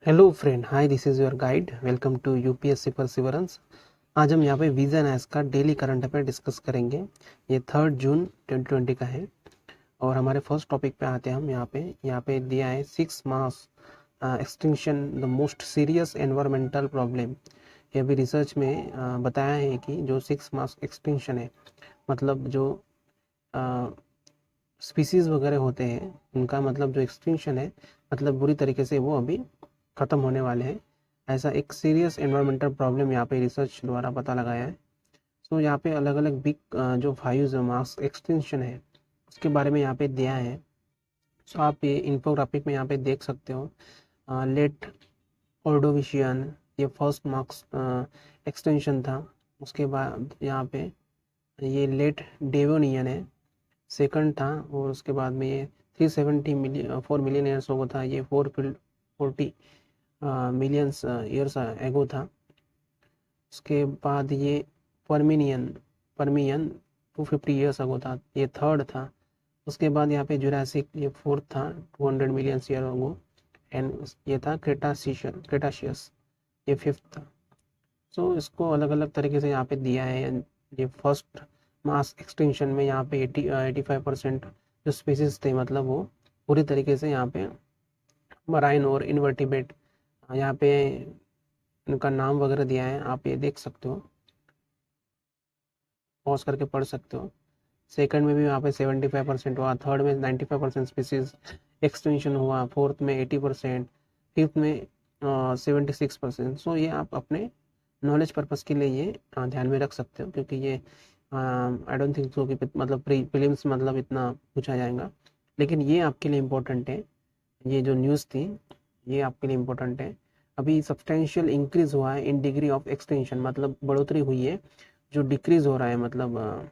Hello friend, hi, this is your guide. Welcome to UPSC perseverance. आज हम यहाँ पे वीज़ा एस का डेली करंट अफेयर डिस्कस करेंगे। ये 3 जून 2020 का है और हमारे फर्स्ट टॉपिक पे आते हैं हम। यहाँ पे दिया है 6 mass extinction the most serious environmental problem. ये अभी रिसर्च में बताया है कि जो 6 मास एक्सटिंक्शन है, मतलब जो स्पीसीज़ वगैरह होते हैं उनका मतलब जो एक्सटिंक्शन है, मतलब बुरी तरीके से वो अभी ख़त्म होने वाले हैं। ऐसा एक सीरियस एनवायरमेंटल प्रॉब्लम यहाँ पे रिसर्च द्वारा पता लगाया है। सो यहाँ पे अलग अलग बिग जो 5 मास एक्सटिंक्शन है उसके बारे में यहाँ पे दिया है। सो आप ये इन्फोग्राफिक में यहाँ पे देख सकते हो। लेट ऑर्डोविशियन, ये फर्स्ट मार्क्स एक्सटेंशन था। उसके बाद यहाँ पे ये लेट डेवोनियन है, सेकंड था। और उसके बाद में ये 370 मिलियन 4 मिलियन ईयर्स हो था, ये 440 मिलियंस ईयर्स एगो था। उसके बाद ये परमिनियन परमियन 250 ईयर्स अगो था, ये थर्ड था। उसके बाद यहाँ पे जुरासिक, ये फोर्थ था, 200 मिलियन ईयर अगो। एंड ये था क्रेटाशियस, ये फिफ्थ था। सो इसको अलग अलग तरीके से यहाँ पे दिया है। ये फर्स्ट मास एक्सटेंशन में यहाँ पे 85% जो स्पीसीज थे, मतलब वो पूरी तरीके से यहाँ पे मराइन और इन्वर्टिब्रेट, यहाँ पे इनका नाम वगैरह दिया है, आप ये देख सकते हो, पॉज करके पढ़ सकते हो। सेकंड में भी यहाँ पे 75% हुआ, थर्ड में 95% स्पीसीज एक्सटेंशन हुआ, फोर्थ में 80%, फिफ्थ में 76%। सो ये आप अपने नॉलेज पर्पज़ के लिए ये ध्यान में रख सकते हो, क्योंकि ये आई डोंट थिंक सो कि मतलब प्रीलिम्स मतलब इतना पूछा जाएगा, लेकिन ये आपके लिए इम्पोर्टेंट है। ये जो न्यूज़ थी ये आपके लिए इम्पोर्टेंट है। अभी सब्सटेंशियल इंक्रीज हुआ है इन डिग्री ऑफ एक्सटेंशन, मतलब बढ़ोतरी हुई है। जो डिक्रीज हो रहा है, मतलब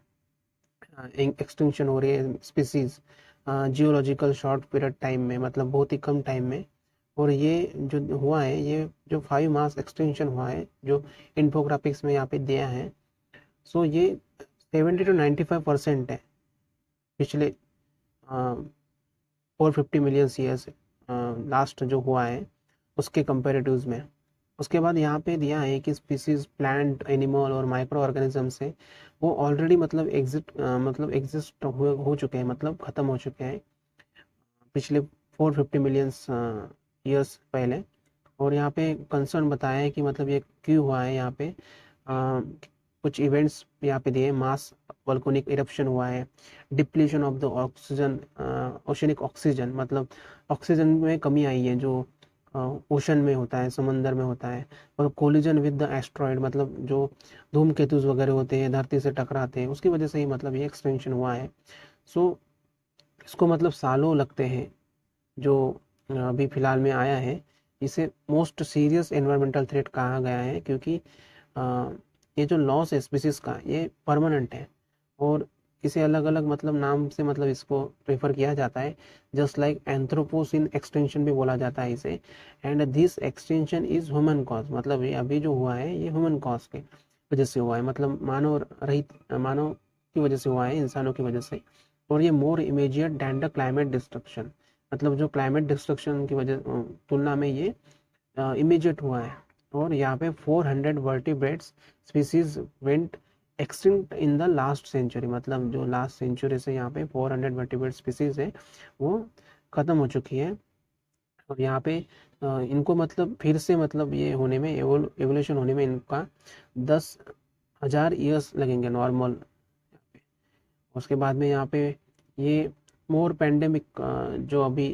एक्सटेंशन हो रही है species geological short period time में, मतलब बहुत ही कम टाइम में। और ये जो हुआ है, ये जो 5 मास एक्सटेंशन हुआ है जो इन्फोग्राफिक्स में यहाँ पे दिया है, सो ये 70 to 95% है पिछले 450 मिलियन ईयर्स लास्ट जो हुआ है उसके कंपेरेटिव्स में। उसके बाद यहाँ पे दिया है कि स्पीसीज प्लांट, एनिमल और माइक्रो ऑर्गेनिज्म से वो ऑलरेडी मतलब एग्जिस्ट हो चुके हैं, मतलब ख़त्म हो चुके हैं पिछले 450 मिलियंस ईयर्स पहले। और यहाँ पे कंसर्न बताया है कि मतलब ये क्यों हुआ है। यहाँ पे कुछ इवेंट्स यहाँ पे दिए, मास वल्कोनिक इरप्शन हुआ है, depletion of the oxygen, oceanic oxygen, मतलब ऑक्सीजन में कमी आई है जो ओशन में होता है, समंदर में होता है। और कोलिजन विद द एस्ट्रॉयड, मतलब जो धूमकेतुस वगैरह होते हैं धरती से टकराते हैं, उसकी वजह से ही मतलब ये एक्सटेंशन हुआ है। सो इसको मतलब सालों लगते हैं जो अभी फ़िलहाल में आया है। इसे मोस्ट सीरियस एनवायरमेंटल थ्रेट कहा गया है, क्योंकि अ, ये जो लॉस है स्पीसीज़ का, ये परमानेंट है। और इसे अलग अलग मतलब नाम से मतलब इसको प्रेफर किया जाता है। जस्ट लाइक एंथ्रोपोसिन एक्सटेंशन भी बोला जाता है इसे। And this extension is human cause, मतलब ये अभी जो हुआ है ये ह्यूमन कॉज के वजह से हुआ है, मतलब मानव की वजह से हुआ है, इंसानों की वजह से। और ये more immediate than the climate destruction, मतलब जो क्लाइमेट डिस्ट्रक्शन की वजह तुलना में ये इमीडिएट हुआ है। और यहाँ पे 400 vertebrates species went extinct in the last century, मतलब जो लास्ट सेंचुरी से यहाँ पे 400 वर्टिब्रेट स्पीसीज है वो ख़त्म हो चुकी है। और यहाँ पे इनको मतलब फिर से मतलब ये होने में, एवोल्यूशन होने में इनका 10,000 ईयर्स लगेंगे नॉर्मल। उसके बाद में यहाँ पे ये मोर पेंडेमिक, जो अभी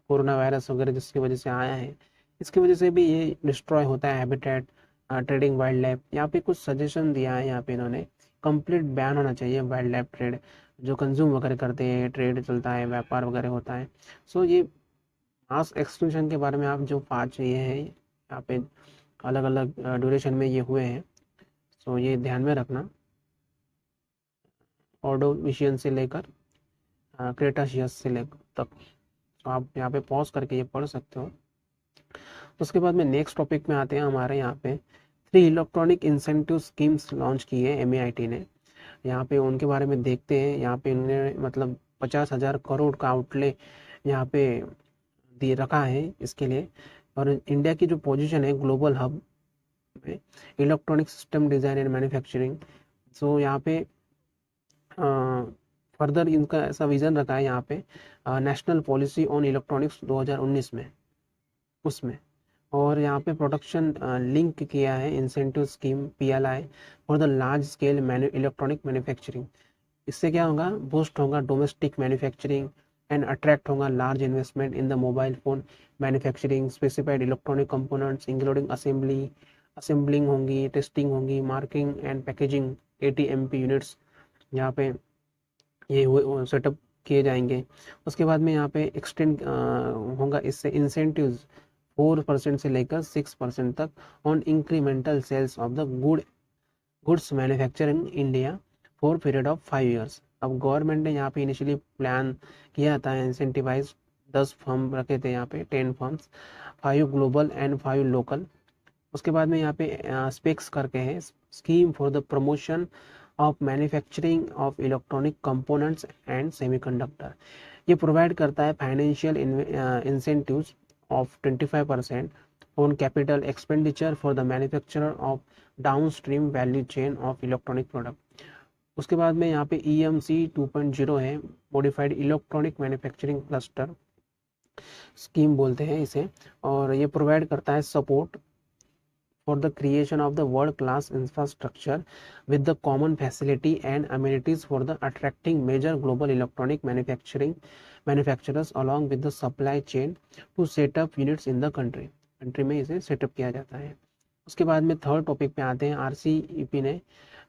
कोरोना वायरस वगैरह जिसकी वजह से आया है, इसकी वजह से भी ये डिस्ट्रॉय होता है हैबिटेट, ट्रेडिंग वाइल्ड लाइफ। यहाँ पे कुछ सजेशन दिया है, यहाँ पे इन्होंने कंप्लीट बैन होना चाहिए वाइल्ड लाइफ ट्रेड, जो कंज्यूम वगैरह करते हैं, ट्रेड चलता है, व्यापार वगैरह होता है। सो ये मास एक्सटिंक्शन के बारे में आप जो 5 ये है यहाँ पे अलग अलग ड्यूरेशन में ये हुए हैं, सो ये ध्यान में रखना। ऑर्डोविशियन से लेकर क्रेटाशियस से लेकर तक। तो आप यहाँ पे पॉज करके ये पढ़ सकते हो। उसके बाद में नेक्स्ट टॉपिक में आते हैं। हमारे यहाँ पे 3 इलेक्ट्रॉनिक इंसेंटिव स्कीम्स लॉन्च की है एमएआईटी ने। यहाँ पे उनके बारे में देखते हैं। यहाँ पे उन्होंने मतलब 50,000 करोड़ का आउटले यहाँ पे दिए रखा है इसके लिए, और इंडिया की जो पोजीशन है ग्लोबल हब में electronic system design and manufacturing. So यहाँ पे फर्दर इनका ऐसा विज़न रखा है यहाँ पे नेशनल पॉलिसी ऑन इलेक्ट्रॉनिक्स 2019 में, उसमें। और यहाँ पे प्रोडक्शन लिंक किया है incentive scheme PLI for the large scale electronic manufacturing. इससे क्या होगा, बूस्ट होगा डोमेस्टिक मैन्युफैक्चरिंग एंड अट्रैक्ट होगा large investment in the mobile phone manufacturing. Specified electronic components including assembling होंगी, टेस्टिंग होंगी, marking and packaging, ATMP units यहाँ पे ये सेटअप किए जाएंगे। उसके बाद में यहाँ पे एक्सटेंड होगा इससे इंसेंटिव्स 4% से लेकर 6% तक on incremental sales of the goods manufacture in India for period of 5 years. अब गवर्नमेंट ने यहाँ पे इनिशियली प्लान किया था इंसेंटिवाइज 10 फर्म रखे थे यहाँ पे, 10 फर्म्स, 5 ग्लोबल एंड 5 लोकल। उसके बाद में यहाँ पे स्पेक्स करके है scheme for the promotion of manufacturing of electronic components and semiconductor. ये प्रोवाइड करता है financial incentives of 25% on capital expenditure for the manufacturer of downstream value chain of electronic product. उसके बाद में यहाँ पे EMC 2.0 है, modified electronic manufacturing cluster scheme बोलते हैं इसे। और ये प्रोवाइड करता है support for the creation of the world class infrastructure with the common facility and amenities for the attracting major global electronic manufacturers along with the supply chain to set up units in the country में इसे setup किया जाता है। उसके बाद में third topic पे आते हैं। RCEP ने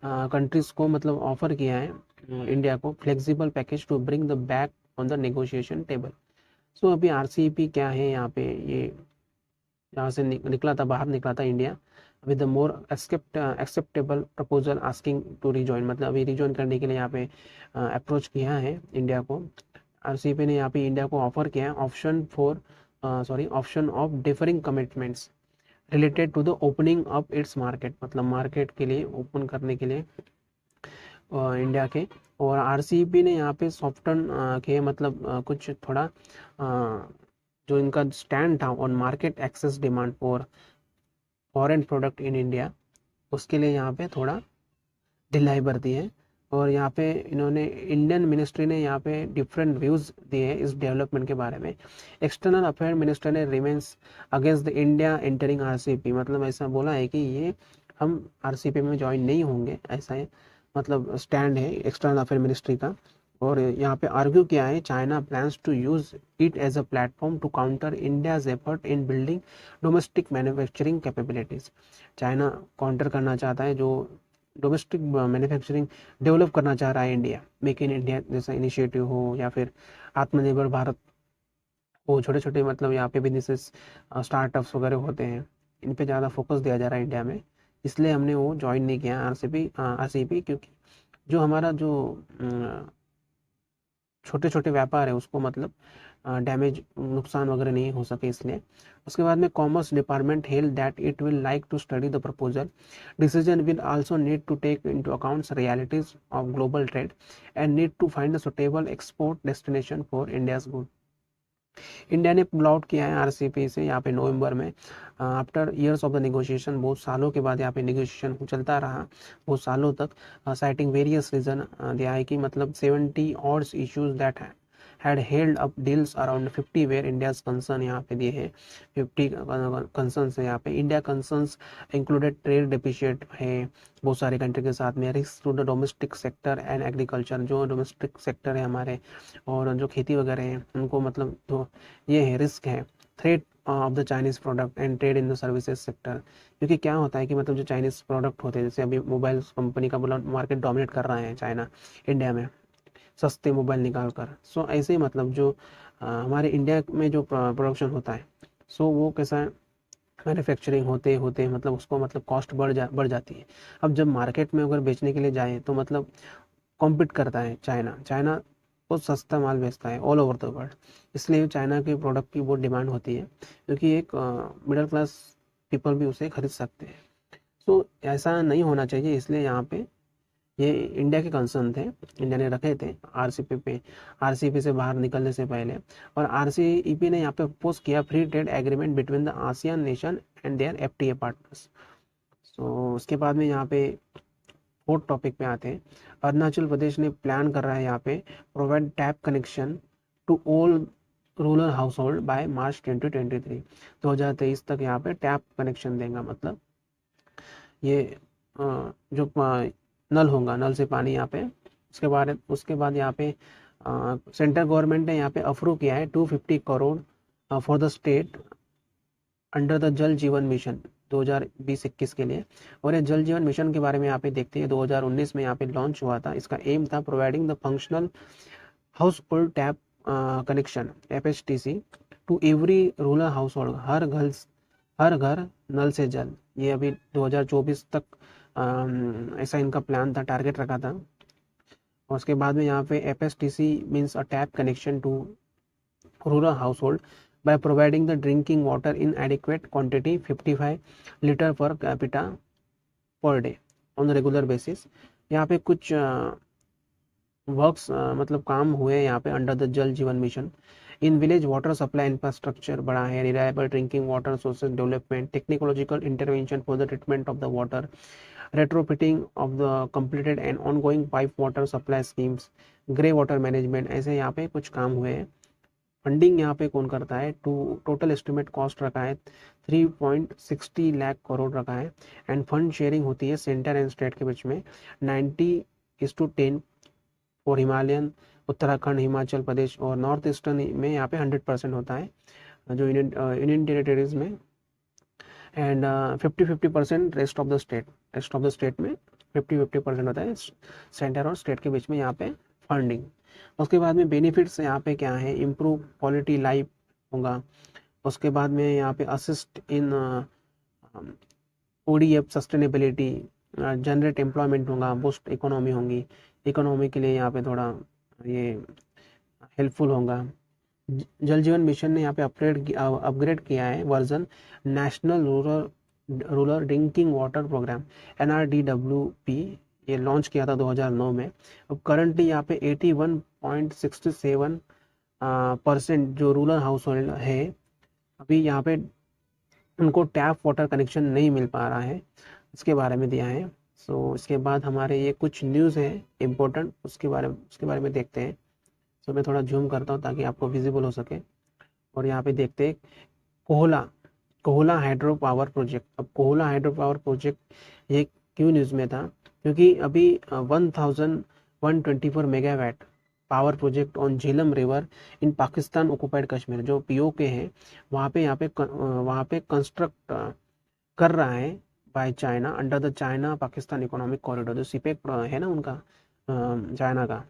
कंट्रीज को मतलब ऑफर किया है इंडिया को flexible package to bring the back on the negotiation table. So अभी RCEP क्या है, यहाँ पे ये यहाँ से निकला था, बाहर निकला था India with the more acceptable proposal asking to rejoin, मतलब अभी रिजॉइन करने के लिए यहाँ पे अप्रोच किया है इंडिया को। RCEP ने यहाँ पे इंडिया को ऑफर किया है option of deferring commitments related to the opening of its market, मतलब मार्केट के लिए ओपन करने के लिए इंडिया के। और RCEP ने यहाँ पे सॉफ्टन के मतलब कुछ थोड़ा जो इनका स्टैंड था on market excess demand for foreign product in India, उसके लिए यहाँ पे थोड़ा ढिलाई बरती है। और यहाँ पे इन्होंने इंडियन मिनिस्ट्री ने यहाँ पे डिफरेंट व्यूज़ दिए हैं इस डेवलपमेंट के बारे में। एक्सटर्नल अफेयर मिनिस्टर ने remains against the India entering RCEP, मतलब ऐसा बोला है कि ये हम RCEP में ज्वाइन नहीं होंगे, ऐसा है मतलब स्टैंड है एक्सटर्नल अफेयर मिनिस्ट्री का। और यहाँ पे आर्ग्यू किया है China plans to use it as a platform to counter India's effort in building domestic manufacturing capabilities. China counter करना चाहता है जो डोमेस्टिक मैन्युफैक्चरिंग डेवलप करना चाह रहा है इंडिया, मेक इन इंडिया जैसा इनिशिएटिव हो या फिर आत्मनिर्भर भारत हो, छोटे छोटे मतलब यहाँ पे बिजनेसेस स्टार्टअप्स वगैरह होते हैं, इन पे ज़्यादा फोकस दिया जा रहा है इंडिया में। इसलिए हमने वो ज्वाइन नहीं किया RCEP, क्योंकि जो हमारा जो छोटे छोटे व्यापार है उसको मतलब डैमेज नुकसान वगैरह नहीं हो सके इसलिए। उसके बाद में commerce department held that it will like to study the proposal decision will also need to take into accounts realities of global trade and need to find a suitable export destination for India's good. India ने pull out किया है RCEP से यहाँ पे नवंबर में after years of the negotiation. बहुत सालों के बाद यहाँ पे नेगोशिएशन चलता रहा बहुत सालों तक। साइटिंग वेरियस रीजन दिया है कि मतलब 70 odds issues that had held up deals around 50 where India's concern यहाँ पे दिए हैं 50 concerns है यहाँ पे। India concerns included trade deficit है बहुत सारे कंट्री के साथ में, risk to the domestic sector and agriculture, जो डोमेस्टिक सेक्टर है हमारे और जो खेती वगैरह है उनको मतलब तो ये है रिस्क है। Threat of the Chinese product and trade in the services sector, क्योंकि क्या होता है कि मतलब जो चाइनीज़ प्रोडक्ट होते हैं जैसे अभी मोबाइल कंपनी का बोला मार्केट डोमिनेट कर रहा है चाइना इंडिया में सस्ते मोबाइल निकाल कर। सो ऐसे ही मतलब जो हमारे इंडिया में जो प्रोडक्शन होता है सो वो कैसा है मैन्युफैक्चरिंग होते होते मतलब उसको मतलब कॉस्ट बढ़ जाती है। अब जब मार्केट में अगर बेचने के लिए जाए तो मतलब कॉम्पीट करता है चाइना बहुत सस्ता माल बेचता है ऑल ओवर द वर्ल्ड, इसलिए चाइना के प्रोडक्ट की बहुत डिमांड होती है क्योंकि एक मिडिल क्लास पीपल भी उसे खरीद सकते हैं। सो ऐसा नहीं होना चाहिए, इसलिए यहाँ पे ये इंडिया के कंसर्न थे, इंडिया ने रखे थे आरसीईपी से बाहर निकलने से पहले। और आरसीईपी ने यहाँ पे प्रपोज किया free trade agreement between the ASEAN nation and their FTA partners. So उसके बाद में यहाँ पे फोर्थ टॉपिक पे आते हैं। अरुणाचल प्रदेश ने प्लान कर रहा है यहाँ पे provide tap connection to all rural household by March 2023। 2023 तक यहाँ पे टैप कनेक्शन देगा, मतलब ये जो नल होगा, नल से पानी यहाँ पे। उसके बाद यहाँ पे सेंट्रल गवर्नमेंट ने यहाँ पे अप्रूव किया है 250 crore for the state under the जल जीवन मिशन 2020-21 के लिए। और ये जल जीवन मिशन के बारे में यहाँ पे देखते हैं, 2019 में यहाँ पे लॉन्च हुआ था। इसका एम था providing the functional household tap connection FHTC to every rural household, हर घर नल से जल। ये अभी 2024 तक ऐसा इनका प्लान था, टारगेट रखा था। और उसके बाद में यहाँ पे FHTC means a tap connection to rural household by providing the drinking water in adequate quantity 55 liter per capita per day on the regular basis। यहाँ पे कुछ वर्क्स मतलब काम हुए यहाँ पे अंडर द जल जीवन mission. In village water supply infrastructure बड़ा है, reliable drinking water sources development, technological intervention for the treatment of the water, retrofitting of the completed and ongoing pipe water supply schemes, grey water management, ऐसे यहाँ पे कुछ काम हुए हैं। Funding यहाँ पे कौन करता है, टोटल एस्टिमेट कॉस्ट रखा है 3.60 लाख करोड़ रखा है। एंड फंड शेयरिंग होती है सेंटर एंड स्टेट के बीच में 90:10 फॉर हिमालयन, उत्तराखंड, हिमाचल प्रदेश और नॉर्थ ईस्टर्न में यहाँ पे 100% होता है जो यूनियन टेरिटरीज में। And 50-50% rest of the state में 50-50% होता है सेंटर और स्टेट के बीच में यहाँ पे फंडिंग। उसके बाद में बेनिफिट्स यहाँ पे क्या है, इम्प्रूव क्वालिटी लाइफ होगा। उसके बाद में यहाँ पे assist in ODF sustainability, generate employment होगा, बूस्ट इकोनॉमी होगी, इकोनॉमी के लिए यहाँ पे थोड़ा ये हेल्पफुल होगा। जल जीवन मिशन ने यहाँ पे अपग्रेड किया है version national rural drinking water programme NRDWP, ये लॉन्च किया था 2009 में। अब करंटली यहाँ पे 81.67% जो रूरल हाउस होल्ड है अभी यहाँ पे उनको टैप वाटर कनेक्शन नहीं मिल पा रहा है, इसके बारे में दिया है। सो इसके बाद हमारे ये कुछ न्यूज़ है इम्पोर्टेंट, उसके बारे में देखते हैं। सो मैं थोड़ा जूम करता हूँ ताकि आपको विजिबल हो सके। और यहाँ पे देखते हैं कोहला हाइड्रो पावर प्रोजेक्ट। अब कोहला हाइड्रो पावर प्रोजेक्ट ये क्यों न्यूज़ में था, क्योंकि अभी 1124 megawatt power project on Jhelum river in Pakistan occupied Kashmir जो POK है वहाँ पे कंस्ट्रक्ट कर रहा है by China under the China Pakistan economic corridor, जो सीपेक है ना उनका, चाइना का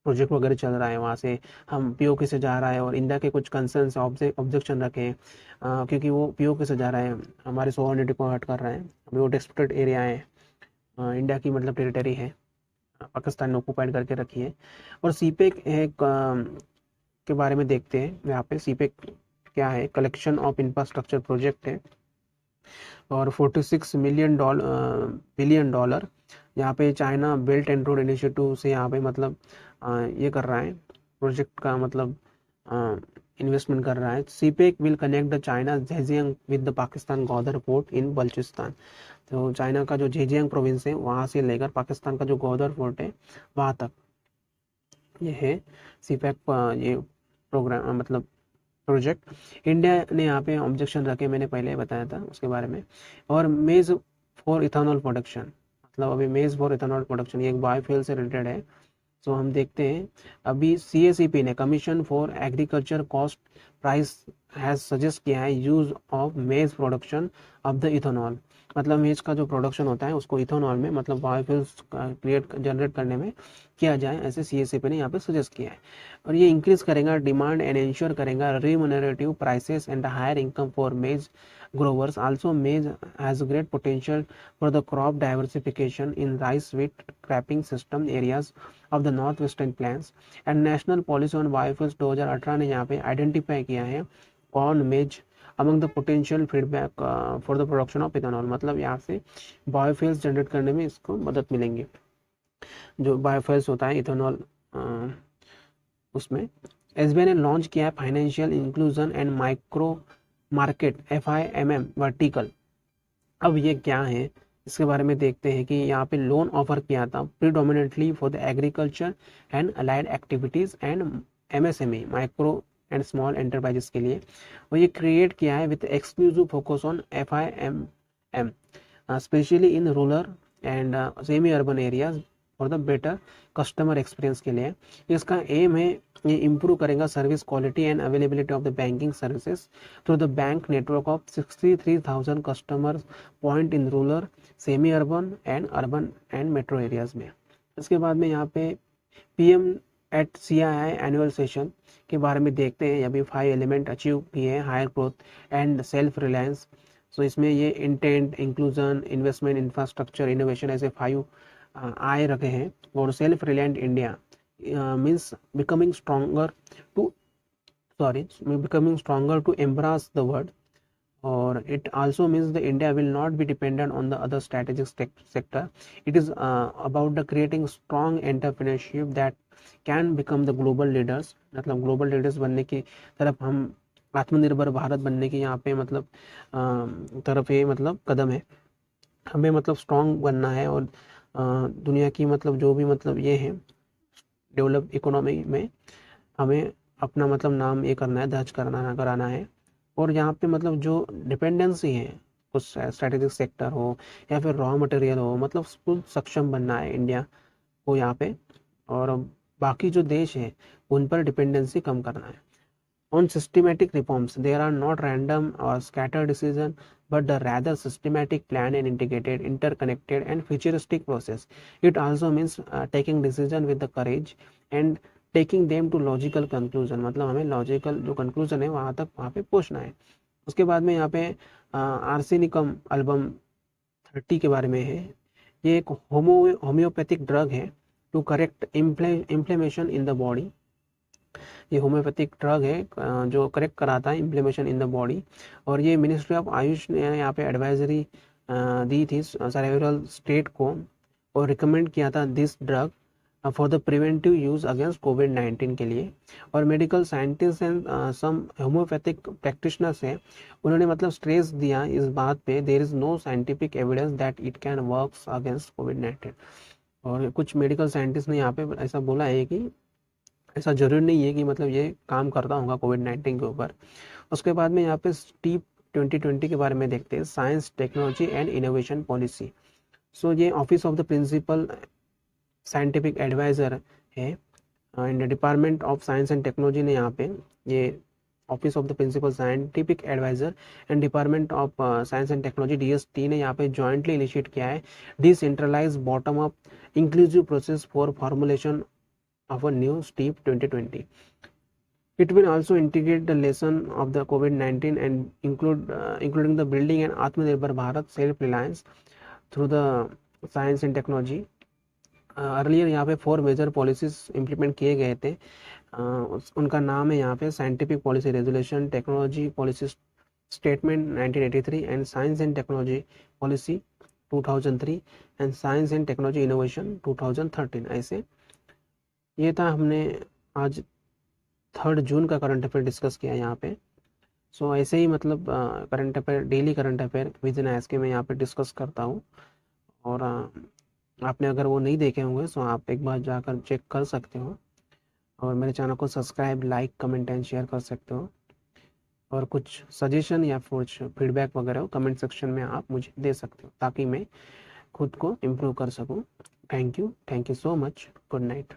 प्रोजेक्ट वगैरह चल रहा है, वहाँ से हम POK से जा रहा है। और इंडिया के कुछ कंसर्न ऑब्जेक्शन रखे हैं क्योंकि वो POK से जा रहा है, हमारे सोवरेनिटी को हर्ट कर रहा है। अभी वो डिस्प्यूटेड एरिया है, इंडिया की मतलब टेरिटरी है, पाकिस्तान ने ऑक्युपाइड करके रखी है। और सीपेक के बारे में देखते हैं यहाँ पे। सीपेक क्या है, कलेक्शन ऑफ इंफ्रास्ट्रक्चर प्रोजेक्ट है और $46 बिलियन यहाँ पे China belt and road initiative से यहाँ पे मतलब ये कर रहा है, प्रोजेक्ट का मतलब इन्वेस्टमेंट कर रहा है। CPEC will connect the China Zhejiang with the Pakistan Gwadar port in Balochistan. तो चाइना का जो झेजियांग प्रोविंस है वहाँ से लेकर पाकिस्तान का जो गौदर पोर्ट है वहाँ तक ये है सीपेक ये प्रोग्राम मतलब प्रोजेक्ट। इंडिया ने यहाँ पे ऑब्जेक्शन रखे, मैंने पहले बताया था उसके बारे में। और मेज फॉर इथेनॉल प्रोडक्शन, मतलब अभी मेज फॉर इथेनॉल प्रोडक्शन ये एक बायोफ्यूल से रिलेटेड है। तो हम देखते हैं अभी CACP ने commission for agriculture cost price has suggest किया है यूज ऑफ मेज प्रोडक्शन ऑफ द इथेनॉल, मतलब मेज का जो प्रोडक्शन होता है उसको इथेनॉल में मतलब बायोफ्यूल्स जनरेट करने में किया जाए, ऐसे CACP ने यहाँ पे सजेस्ट किया है। और ये इंक्रीज करेगा डिमांड एंड इंश्योर करेगा remunerative prices and higher income for maize growers. Also maize has great potential for the crop diversification in rice wheat cropping system areas of the northwestern plains। and national policy on biofuels 2018 ने यहाँ पे identify किया है corn मेज among the potential feedback for the production of ethanol, मतलब यहाँ से biofuels generate करने में इसको मदद मिलेंगी। जो बायोफ्यूल्स होता है इथेनॉल, उसमें एसबीआई ने लॉन्च किया है financial inclusion and micro market FIMM vertical. अब ये क्या है इसके बारे में देखते हैं कि यहाँ पे लोन ऑफर किया था predominantly for the agriculture and allied activities and MSME micro and small enterprises के लिए, और ये क्रिएट किया है with exclusive focus on FIMM specially in rural and semi urban areas for the better customer experience के लिए। इसका M है ये इम्प्रूव करेगा service quality and availability of the banking services through the bank network of 63,000 customer point in rural semi urban and metro areas में। इसके बाद में यहाँ पे PM@CII एनुअल सेशन के बारे में देखते हैं। अभी 5 एलिमेंट अचीव किए हैं, higher growth and self reliance. So इसमें ये intent, inclusion, investment, infrastructure, innovation, ऐसे 5 आए रखे हैं। और self reliant India means becoming stronger to embrace the world, और it also means the India will not be dependent on the other strategic sector. It is about the creating strong entrepreneurship that can become the global leaders, मतलब global leaders बनने की तरफ हम, आत्मनिर्भर भारत बनने की यहाँ पे मतलब तरफ ये मतलब कदम है। हमें मतलब स्ट्रॉन्ग बनना है और दुनिया की मतलब जो भी मतलब ये है डेवलप इकोनॉमी में हमें अपना मतलब नाम ये करना है, दर्ज कराना है। और यहाँ पे मतलब जो डिपेंडेंसी है कुछ स्ट्रेटेजिक सेक्टर हो या फिर रॉ मटेरियल हो, मतलब खुद सक्षम बनना है इंडिया को यहाँ पे, और बाकी जो देश है उन पर डिपेंडेंसी कम करना है। On systematic reforms, there are not random or scattered decisions, but the rather systematic, plan and integrated, interconnected and futuristic process. It also means taking decision with the courage and taking them to logical conclusion, मतलब हमें logical जो conclusion है वहाँ तक वहाँ पे पहुँचना है। उसके बाद में यहाँ पे आर्सेनिकम एल्बम 30 के बारे में है। ये एक होम्योपैथिक ड्रग है to correct inflammation in the body. ये होम्योपैथिक ड्रग है जो करेक्ट कराता है इन्फ्लेमेशन इन द बॉडी। और ये मिनिस्ट्री ऑफ आयुष ने यहाँ पे एडवाइजरी दी थी सेवरल स्टेट को, और रिकमेंड किया था this drug for the preventive use against कोविड-19 के लिए। और medical scientist and some homeopathic practitioners हैं, उन्होंने मतलब स्ट्रेस दिया इस बात पे there is no scientific evidence that it can works against कोविड-19। और कुछ मेडिकल साइंटिस्ट ने यहाँ पे ऐसा बोला है कि ऐसा जरूरी नहीं है कि मतलब ये काम करता होगा कोविड-19 के ऊपर। उसके बाद में यहाँ पे स्टीप 2020 के बारे में देखते हैं, science technology and innovation policy. So ये office of the principal scientific adviser है in the department of science and technology ने यहाँ पे ये office of the principal scientific adviser and department of science and technology DST ने यहाँ पे jointly initiate किया है decentralise bottom up inclusive process for formulation of a new STEEP 2020. It will also integrate the lesson of the COVID-19 and including the building and Atmanirbhar Bharat self-reliance through the science and technology. Earlier यहाँ पे 4 major policies implement किए गए थे। उनका नाम है यहाँ पे scientific policy resolution, technology policy statement 1983 and science and technology policy 2003 and science and technology innovation 2013। ऐसे ये था, हमने आज 3 जून का करंट अफेयर डिस्कस किया यहाँ पे। सो ऐसे ही मतलब current affair, daily current affair within SK में यहाँ पे डिस्कस करता हूँ। और आपने अगर वो नहीं देखे होंगे तो आप एक बार जाकर चेक कर सकते हो, और मेरे चैनल को subscribe, like, comment and share कर सकते हो। और कुछ सजेशन या कुछ फीडबैक वगैरह हो कमेंट सेक्शन में आप मुझे दे सकते हो, ताकि मैं खुद को इम्प्रूव कर सकूँ। Thank you so much. Good night.